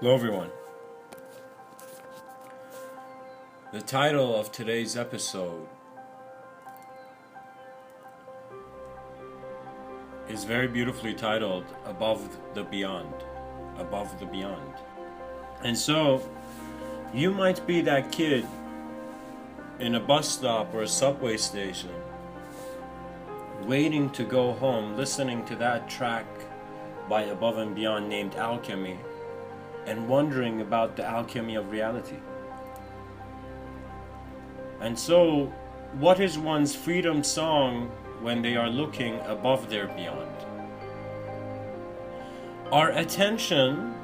Hello everyone. The title of today's episode is very beautifully titled Above the Beyond. Above the Beyond. And so, you might be that kid in a bus stop or a subway station waiting to go home, listening to that track by Above and Beyond named Alchemy, and wondering about the alchemy of reality. And so, what is one's freedom song when they are looking above their beyond? Our attention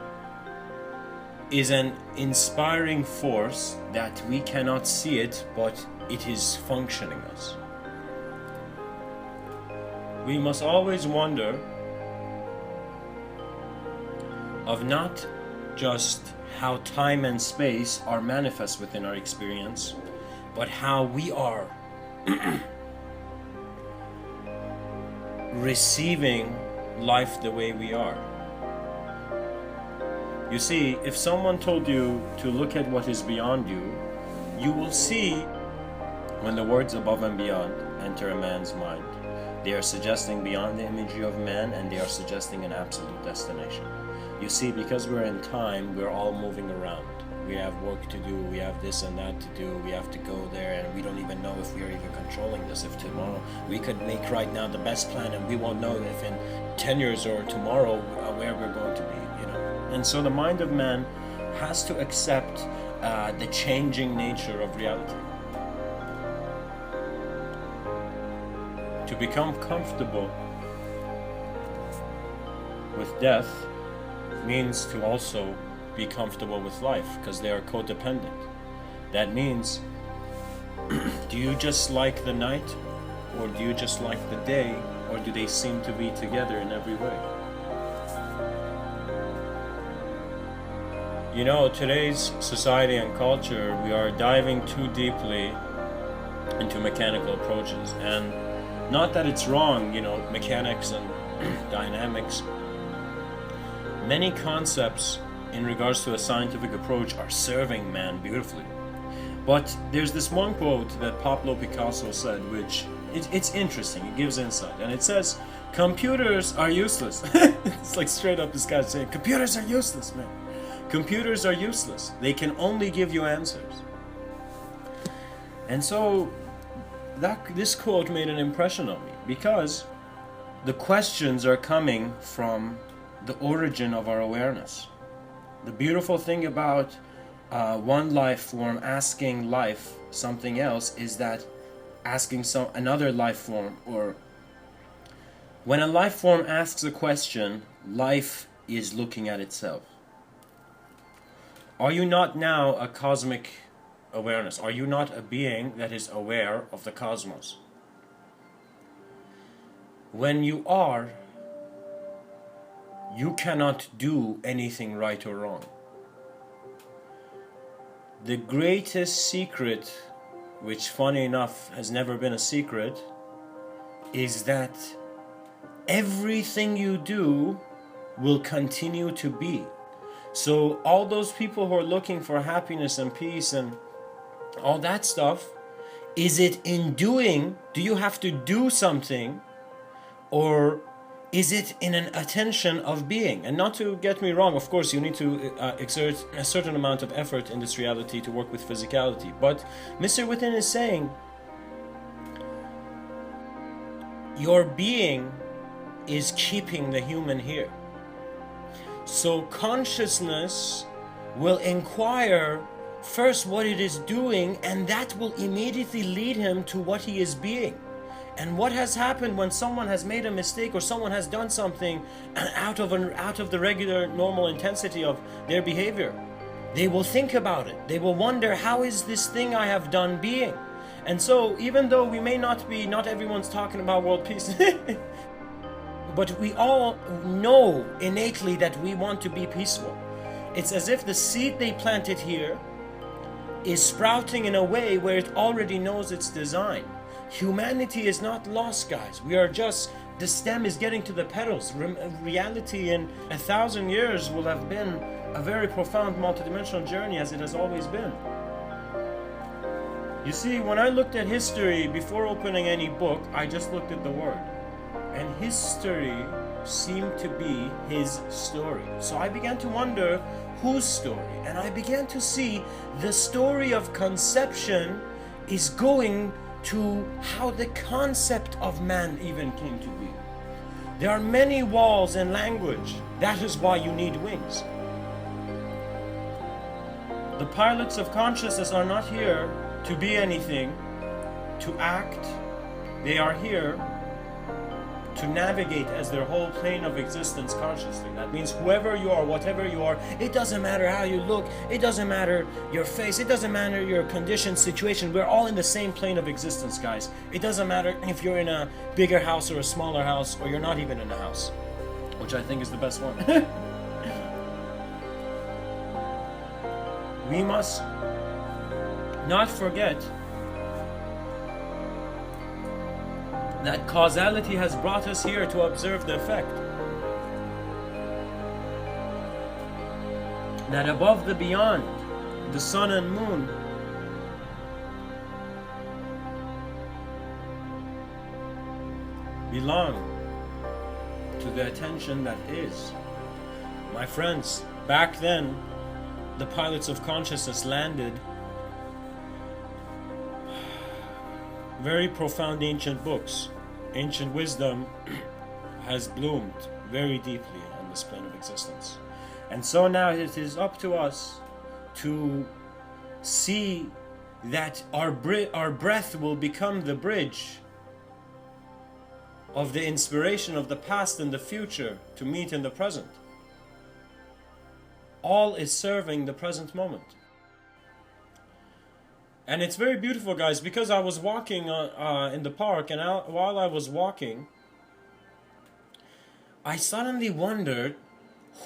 is an inspiring force that we cannot see it, but it is functioning us. We must always wonder of not just how time and space are manifest within our experience, but how we are receiving life the way we are. You see, if someone told you to look at what is beyond you, you will see when the words above and beyond enter a man's mind. They are suggesting beyond the imagery of man, and they are suggesting an absolute destination. You see, because we're in time, we're all moving around. We have work to do, we have this and that to do, we have to go there, and we don't even know if we are even controlling this. If tomorrow, we could make right now the best plan, and we won't know if in 10 years or tomorrow where we're going to be, you know. And so the mind of man has to accept the changing nature of reality. To become comfortable with death means to also be comfortable with life, because they are codependent. That means, do you just like the night, or do you just like the day, or do they seem to be together in every way? You know, today's society and culture, we are diving too deeply into mechanical approaches, and not that it's wrong, you know, mechanics and dynamics. Many concepts in regards to a scientific approach are serving man beautifully. But there's this one quote that Pablo Picasso said, which it's interesting, it gives insight. And it says, computers are useless. It's like straight up this guy saying, computers are useless, man. Computers are useless. They can only give you answers. And so, this quote made an impression on me, because the questions are coming from the origin of our awareness. The beautiful thing about one life form asking life something else is that asking another life form, or when a life form asks a question, life is looking at itself. Are you not now a cosmic awareness? Are you not a being that is aware of the cosmos? When you are, you cannot do anything right or wrong. The greatest secret, which funny enough has never been a secret, is that everything you do will continue to be. So all those people who are looking for happiness and peace and all that stuff, is it in doing? Do you have to do something? Or is it in an attention of being? And not to get me wrong, of course you need to exert a certain amount of effort in this reality to work with physicality. But Mr.Within is saying, your being is keeping the human here. So consciousness will inquire first what it is doing, and that will immediately lead him to what he is being. And what has happened when someone has made a mistake, or someone has done something out of the regular normal intensity of their behavior? They will think about it. They will wonder, how is this thing I have done being? And so even though we may not everyone's talking about world peace, but we all know innately that we want to be peaceful. It's as if the seed they planted here is sprouting in a way where it already knows its design. humanity is not lost, guys. We are just, the stem is getting to the petals. Reality in 1,000 years will have been a very profound multidimensional journey, as it has always been. You see, when I looked at history before opening any book, I just looked at the word. And history seemed to be his story. So I began to wonder, whose story? And I began to see the story of conception is going to how the concept of man even came to be. There are many walls in language. That is why you need wings. The pilots of consciousness are not here to be anything, to act. They are here to navigate as their whole plane of existence consciously. That means whoever you are, whatever you are, it doesn't matter how you look, it doesn't matter your face, it doesn't matter your condition, situation. We're all in the same plane of existence, guys. It doesn't matter if you're in a bigger house or a smaller house, or you're not even in a house, which I think is the best one. We must not forget that causality has brought us here to observe the effect. That above the beyond, the sun and moon, belong to the attention that is. My friends, back then, the pilots of consciousness landed very profound ancient books. Ancient wisdom has bloomed very deeply on this plane of existence. And so now it is up to us to see that our breath will become the bridge of the inspiration of the past and the future to meet in the present. All is serving the present moment. And it's very beautiful, guys, because I was walking in the park, and while I was walking, I suddenly wondered,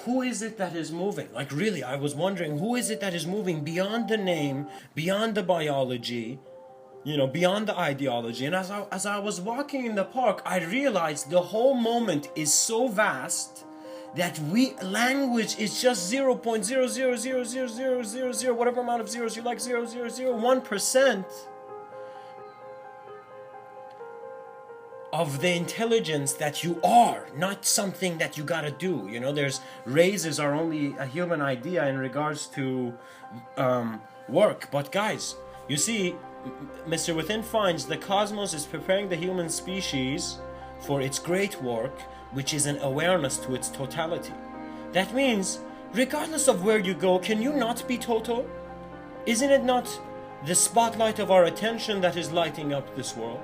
who is it that is moving? Like, really, I was wondering, who is it that is moving beyond the name, beyond the biology, you know, beyond the ideology? And as I was walking in the park, I realized the whole moment is so vast that language is just 0.0000000, whatever amount of zeros you like, 0.001% of the intelligence that you are, not something that you gotta do. You know, there's raises are only a human idea in regards to work. But guys, you see, Mr. Within finds the cosmos is preparing the human species for its great work, which is an awareness to its totality. That means, regardless of where you go, can you not be total? Isn't it not the spotlight of our attention that is lighting up this world?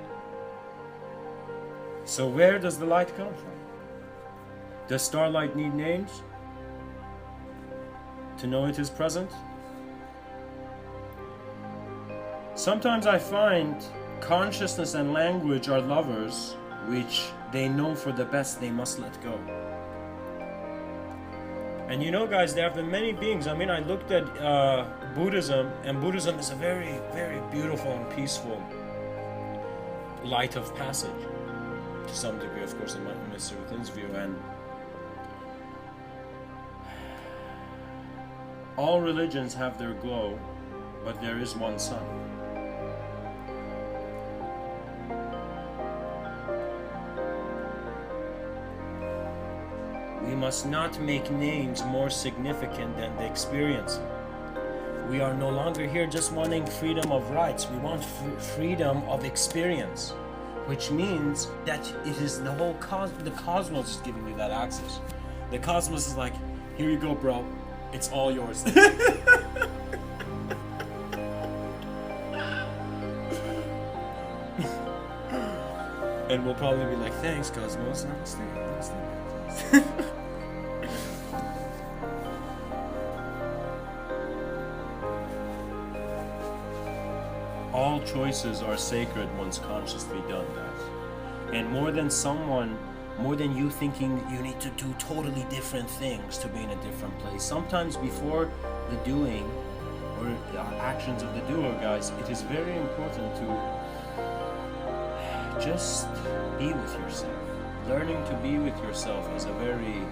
So where does the light come from? Does starlight need names to know it is present? Sometimes I find consciousness and language are lovers, which they know for the best they must let go. And you know, guys, there have been many beings. I mean, I looked at Buddhism, and Buddhism is a very, very beautiful and peaceful light of passage, to some degree, of course, in Mr. Within's view. And all religions have their glow, but there is one sun. We must not make names more significant than the experience. We are no longer here just wanting freedom of rights. We want freedom of experience, which means that it is the whole the cosmos is giving you that access. The cosmos is like, here you go, bro. It's all yours. And we'll probably be like, thanks, cosmos. Namaste. All choices are sacred once consciously done, guys. And more than you thinking you need to do totally different things to be in a different place, sometimes before the doing or actions of the doer, guys, it is very important to just be with yourself. Learning to be with yourself is a very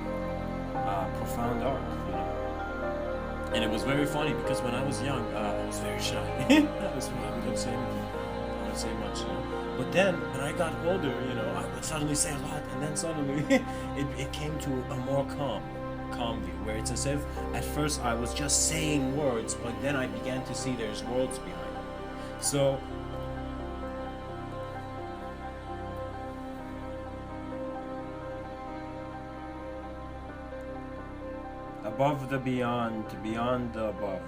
profound art, you know. And it was very funny because when I was young, I was very shy. I wouldn't say anything. I wouldn't say much, you know. But then, when I got older, you know, I would suddenly say a lot, and then suddenly it came to a more calm view, where it's as if at first I was just saying words, but then I began to see there's worlds behind them. So, above the beyond, beyond the above,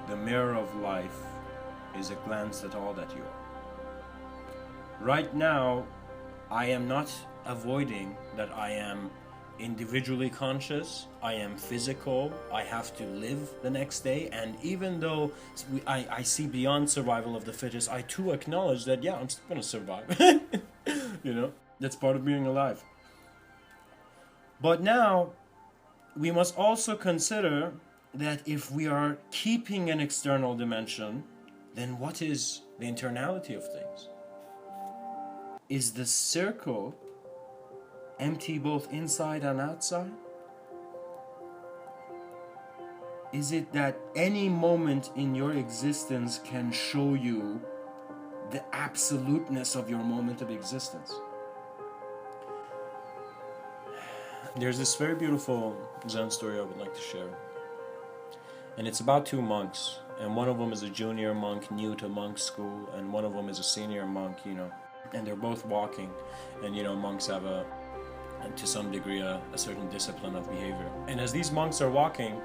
the mirror of life is a glance at all that you are. Right now, I am not avoiding that I am individually conscious, I am physical, I have to live the next day, and even though I see beyond survival of the fittest, I too acknowledge that, yeah, I'm still gonna survive. You know, that's part of being alive. But now, we must also consider that if we are keeping an external dimension, then what is the internality of things? Is the circle empty both inside and outside? Is it that any moment in your existence can show you the absoluteness of your moment of existence? There's this very beautiful Zen story I would like to share. And it's about two monks. And one of them is a junior monk new to monk school, and one of them is a senior monk, you know. And they're both walking. And, you know, monks have to some degree, a certain discipline of behavior. And as these monks are walking,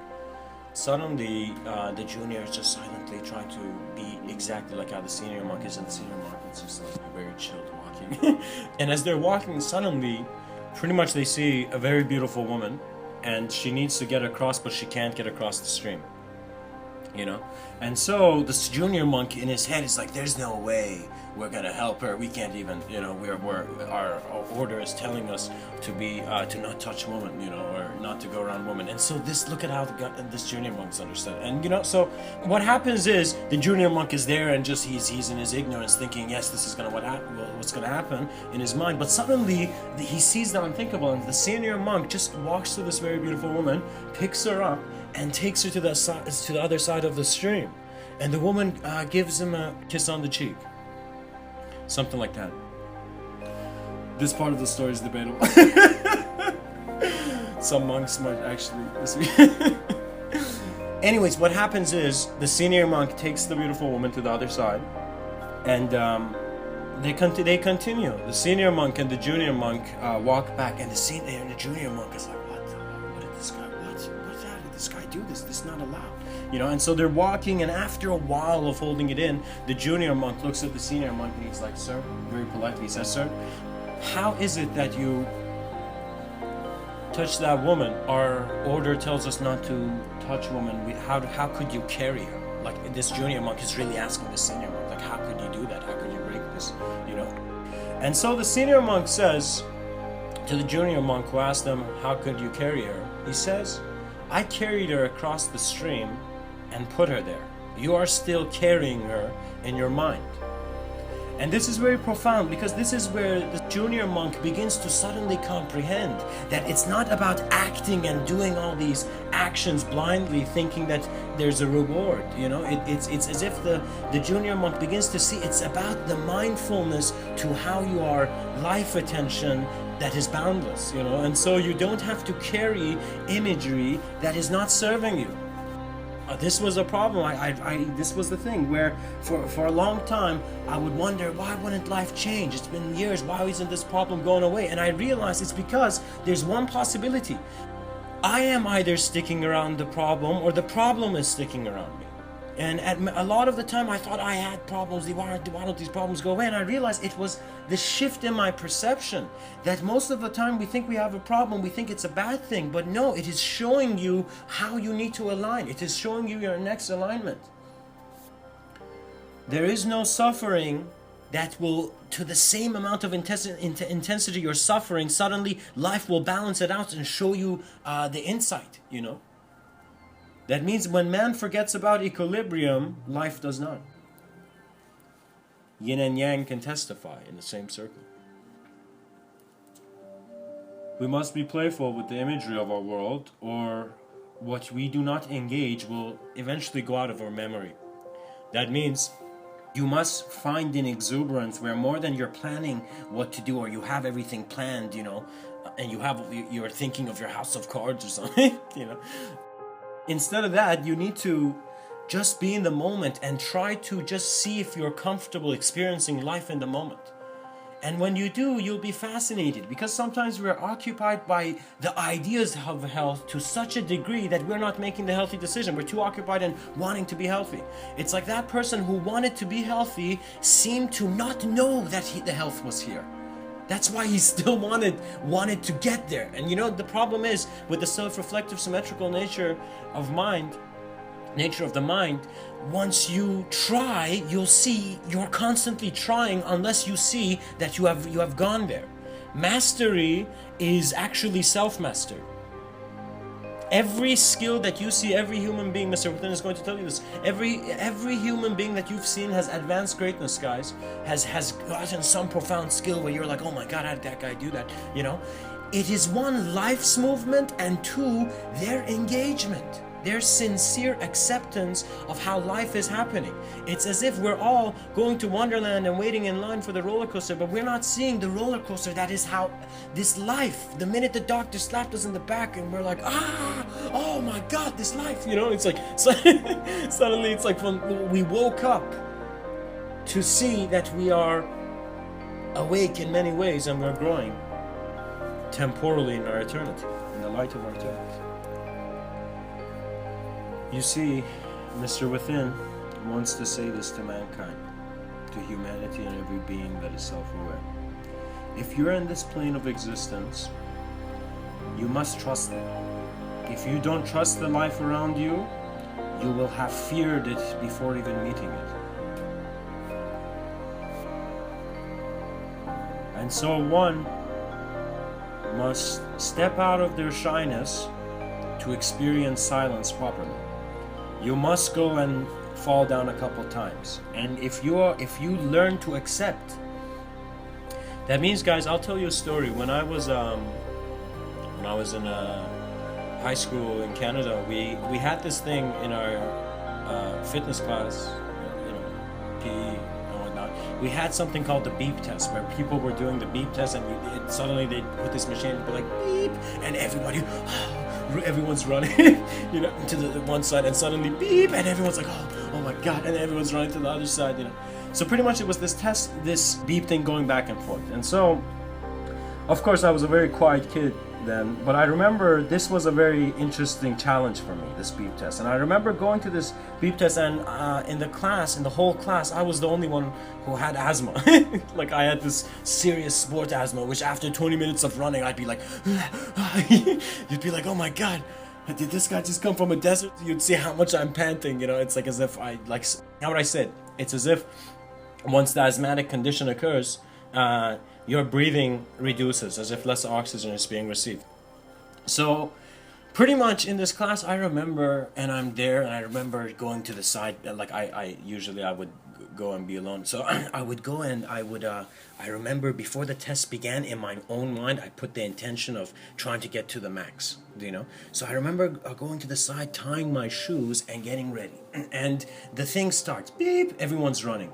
suddenly the junior is just silently trying to be exactly like how the senior monk is. And the senior monk is just like very chilled walking. And as they're walking, suddenly, pretty much they see a very beautiful woman, and she needs to get across, but she can't get across the stream, you know. And so this junior monk in his head is like, there's no way we're gonna help her, we can't even, you know, our order is telling us to be to not touch women, you know, or not to go around women. And so look at how this junior monk's understood. And you know, so what happens is the junior monk is there, and just he's in his ignorance thinking, yes, this is what's gonna happen in his mind. But suddenly he sees the unthinkable, and the senior monk just walks to this very beautiful woman, picks her up, and takes her to the other side of the stream. And the woman gives him a kiss on the cheek. Something like that. This part of the story is debatable. Some monks might actually disagree. Anyways, what happens is the senior monk takes the beautiful woman to the other side, and they continue. The senior monk and the junior monk walk back, and the junior monk is like, what did this guy? How did this guy do this? This is not allowed. You know, and so they're walking, and after a while of holding it in, the junior monk looks at the senior monk, and he's like, sir, very politely, he says, sir, how is it that you touch that woman? Our order tells us not to touch women. How could you carry her? Like, this junior monk is really asking the senior monk, like, how could you do that? How could you break this? You know? And so the senior monk says to the junior monk who asked him, how could you carry her? He says, I carried her across the stream and put her there. You are still carrying her in your mind. And this is very profound, because this is where the junior monk begins to suddenly comprehend that it's not about acting and doing all these actions blindly, thinking that there's a reward. You know, it's as if the junior monk begins to see it's about the mindfulness to how you are life attention that is boundless, you know. And so you don't have to carry imagery that is not serving you. This was a problem. This was the thing where for a long time I would wonder, why wouldn't life change? It's been years, why isn't this problem going away? And I realized it's because there's one possibility. I am either sticking around the problem, or the problem is sticking around me. And a lot of the time I thought I had problems, why don't these problems go away? And I realized it was the shift in my perception, that most of the time we think we have a problem, we think it's a bad thing, but no, it is showing you how you need to align. It is showing you your next alignment. There is no suffering that will, to the same amount of intensity you're suffering, suddenly life will balance it out and show you the insight, you know. That means when man forgets about equilibrium, life does not. yin and yang can testify in the same circle. We must be playful with the imagery of our world, or what we do not engage will eventually go out of our memory. That means you must find an exuberance where more than you're planning what to do, or you have everything planned, and you're thinking of your house of cards or something, Instead of that, you need to just be in the moment and try to just see if you're comfortable experiencing life in the moment. And when you do, you'll be fascinated, because sometimes we're occupied by the ideas of health to such a degree that we're not making the healthy decision. We're too occupied in wanting to be healthy. It's like that person who wanted to be healthy seemed to not know that the health was here. That's why he still wanted to get there. And the problem is with the self-reflective, symmetrical nature of the mind, once you try, you'll see you're constantly trying unless you see that you have gone there. Mastery is actually self-mastery. Every skill that you see, every human being, Mr. Within is going to tell you this, every human being that you've seen has advanced greatness, guys, has gotten some profound skill where you're like, oh my god, how did that guy do that? It is one, life's movement, and two, their engagement, their sincere acceptance of how life is happening. It's as if we're all going to Wonderland and waiting in line for the roller coaster, but we're not seeing the roller coaster that is how this life, the minute the doctor slapped us in the back and we're like, oh my god, this life, it's like, suddenly it's like when we woke up to see that we are awake in many ways and we're growing temporally in our eternity, in the light of our eternity. You see, Mr. Within wants to say this to mankind, to humanity and every being that is self-aware. If you're in this plane of existence, you must trust it. If you don't trust the life around you, you will have feared it before even meeting it. And so one must step out of their shyness to experience silence properly. You must go and fall down a couple times. And if you learn to accept, that means, guys, I'll tell you a story. When I was in high school in Canada, we had this thing in our fitness class, PE and whatnot. We had something called the beep test, where people were doing the beep test, and suddenly they'd put this machine and be like beep, and everyone's running, to the one side, and suddenly beep, and everyone's like, oh my god, and everyone's running to the other side, So pretty much it was this beep thing going back and forth. And so, of course, I was a very quiet kid then, but I remember this was a very interesting challenge for me, this beep test. And I remember going to this beep test, and in the whole class, I was the only one who had asthma. Like, I had this serious sport asthma, which after 20 minutes of running, I'd be like, you'd be like, oh my god, did this guy just come from a desert? You'd see how much I'm panting, it's like as if how would I say it? It's as if once the asthmatic condition occurs, your breathing reduces, as if less oxygen is being received. So pretty much in this class, I remember, and I'm there, and I remember going to the side, like I usually would go and be alone. So I would go and I remember before the test began, in my own mind, I put the intention of trying to get to the max, So I remember going to the side, tying my shoes and getting ready. And the thing starts, beep, everyone's running.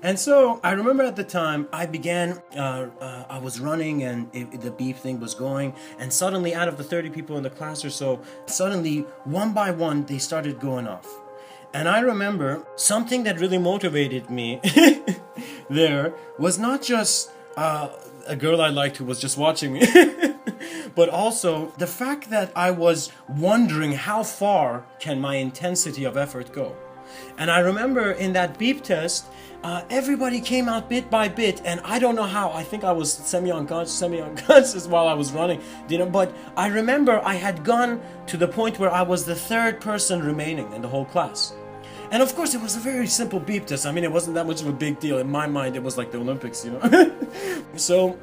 And so I remember at the time I began, I was running and the beep thing was going, and suddenly out of the 30 people in the class or so, suddenly one by one they started going off. And I remember something that really motivated me there was not just a girl I liked who was just watching me, but also the fact that I was wondering how far can my intensity of effort go. And I remember in that beep test, everybody came out bit by bit, and I don't know how. I think I was semi-unconscious while I was running, but I remember I had gone to the point where I was the third person remaining in the whole class. And of course, it was a very simple beep test. I mean, it wasn't that much of a big deal. In my mind, it was like the Olympics, So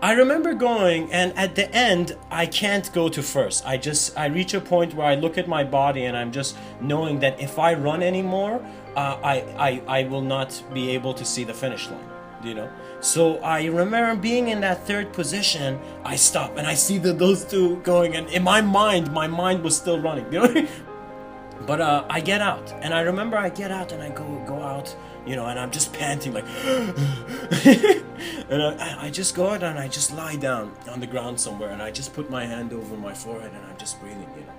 I remember going, and at the end, I can't go to first. I reach a point where I look at my body, and I'm just knowing that if I run anymore, I will not be able to see the finish line, you know. So I remember being in that third position. I stop and I see those two going, and in my mind was still running, you know. But I get out, and I remember I get out and I go out, you know, and I'm just panting like, and I just go out and I just lie down on the ground somewhere, and I just put my hand over my forehead and I'm just breathing, you know.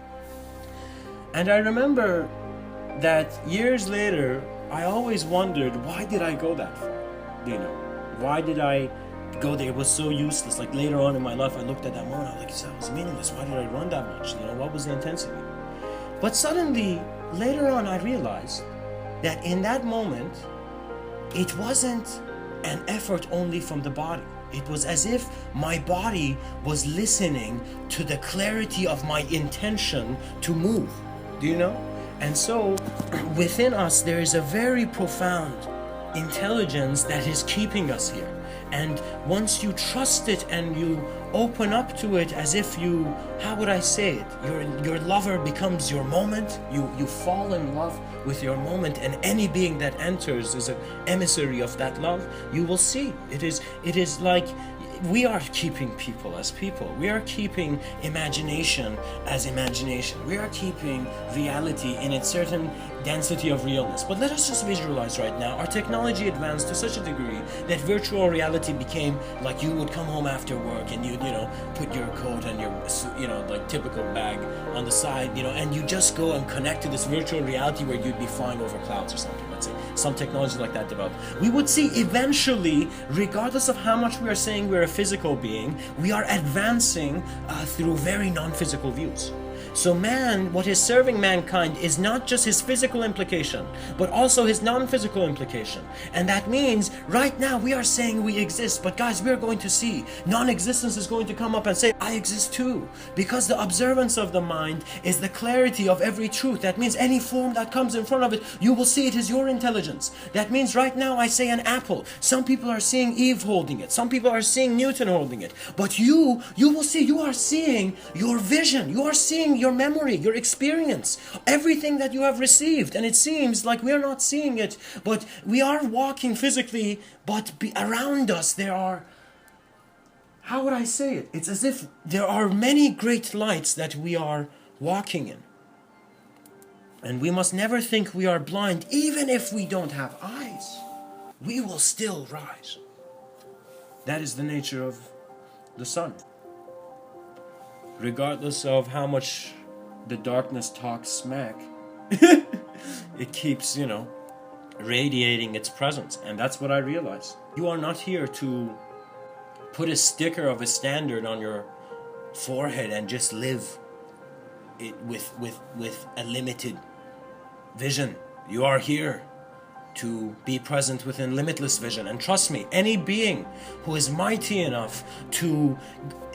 And I remember that years later, I always wondered, why did I go that far? You know, why did I go there? It was so useless. Like later on in my life, I looked at that moment, I was like, that was meaningless. Why did I run that much? You know, what was the intensity? But suddenly, later on, I realized that in that moment, it wasn't an effort only from the body. It was as if my body was listening to the clarity of my intention to move. Do you know? And so, within us, there is a very profound intelligence that is keeping us here. And once you trust it and you open up to it as if you, how would I say it? Your lover becomes your moment. You fall in love with your moment, and any being that enters is an emissary of that love. You will see. It is like we are keeping people as people. We are keeping imagination as imagination. We are keeping reality in its certain density of realness. But let us just visualize right now. Our technology advanced to such a degree that virtual reality became like you would come home after work and you know, put your coat and your, you know, like typical bag on the side, you know, and you just go and connect to this virtual reality where you'd be flying over clouds or something. Let's say some technology like that developed. We would see eventually, regardless of how much we are saying we're a physical being, we are advancing through very non-physical views. So man, what is serving mankind is not just his physical implication, but also his non-physical implication. And that means right now we are saying we exist, but guys, we are going to see non-existence is going to come up and say, I exist too. Because the observance of the mind is the clarity of every truth. That means any form that comes in front of it, you will see it is your intelligence. That means right now I say an apple. Some people are seeing Eve holding it. Some people are seeing Newton holding it. But you will see, you are seeing your vision. You are seeing your memory, your experience, everything that you have received. And it seems like we are not seeing it, but we are walking physically, but around us there are, how would I say it? It's as if there are many great lights that we are walking in. And we must never think we are blind. Even if we don't have eyes, we will still rise. That is the nature of the sun. Regardless of how much the darkness talks smack, it keeps, you know, radiating its presence. And that's what I realized. You are not here to put a sticker of a standard on your forehead and just live it with a limited vision. You are here to be present within limitless vision. And trust me, any being who is mighty enough to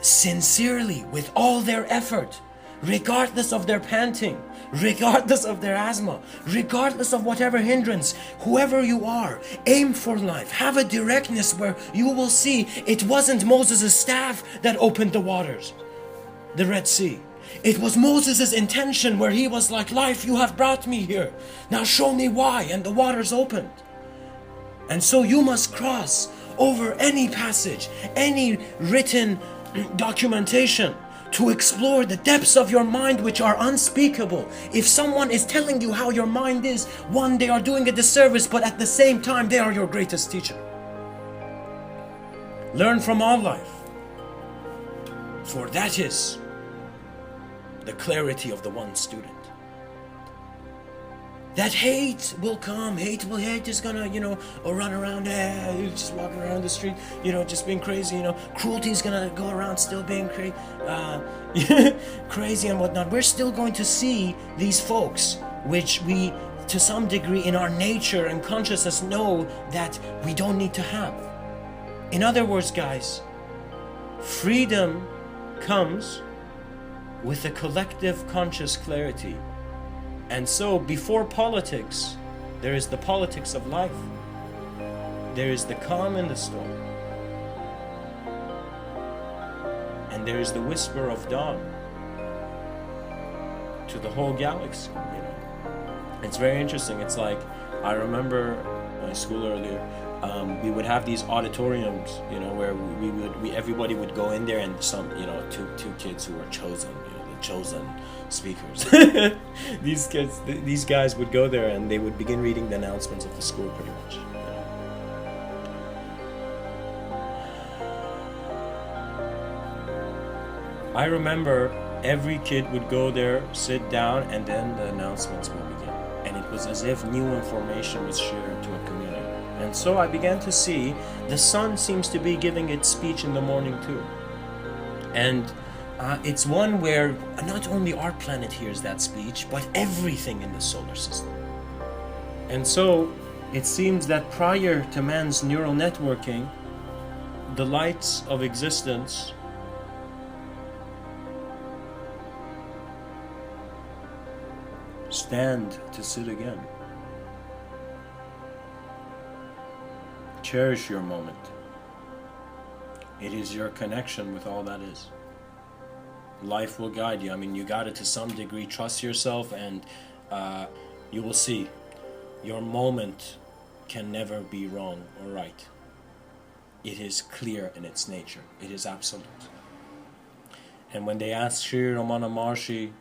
sincerely, with all their effort, regardless of their panting, regardless of their asthma, regardless of whatever hindrance, whoever you are, aim for life. Have a directness where you will see it wasn't Moses' staff that opened the waters, the Red Sea. It was Moses' intention where he was like, life, you have brought me here. Now show me why. And the waters opened. And so you must cross over any passage, any written documentation to explore the depths of your mind, which are unspeakable. If someone is telling you how your mind is, one, they are doing a disservice, but at the same time, they are your greatest teacher. Learn from all life, for that is the clarity of the one student. That hate will come, hate is gonna, you know, run around, just walking around the street, you know, just being crazy, you know, cruelty is gonna go around still being crazy and whatnot. We're still going to see these folks, which we, to some degree in our nature and consciousness, know that we don't need to have. In other words, guys, freedom comes with a collective conscious clarity. And so before politics, there is the politics of life. There is the calm in the storm. And there is the whisper of dawn to the whole galaxy, you know. It's very interesting. It's like I remember my school earlier. We would have these auditoriums, you know, where everybody would go in there, and some, you know, two kids who were chosen, you know, the chosen speakers. These guys would go there, and they would begin reading the announcements of the school, pretty much. You know. I remember every kid would go there, sit down, and then the announcements would begin. And it was as if new information was shared to a community. And so I began to see the sun seems to be giving its speech in the morning too. And it's one where not only our planet hears that speech, but everything in the solar system. And so it seems that prior to man's neural networking, the lights of existence stand to sit again. Cherish your moment. It is your connection with all that is. Life will guide you. I mean, you got it to some degree. Trust yourself, and you will see. Your moment can never be wrong or right. It is clear in its nature. It is absolute. And when they asked Sri Ramana Maharshi,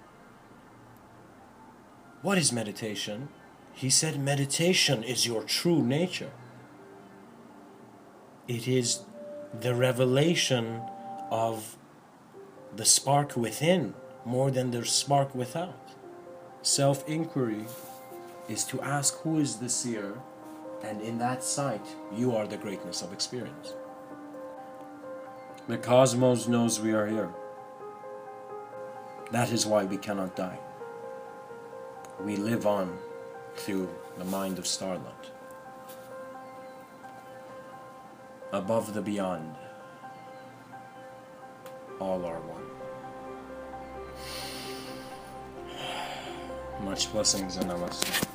what is meditation? He said, meditation is your true nature. It is the revelation of the spark within more than the spark without. Self-inquiry is to ask who is the seer, and in that sight, you are the greatness of experience. The cosmos knows we are here. That is why we cannot die. We live on through the mind of Starlight. Above the beyond, all are one. Much blessings and namaste.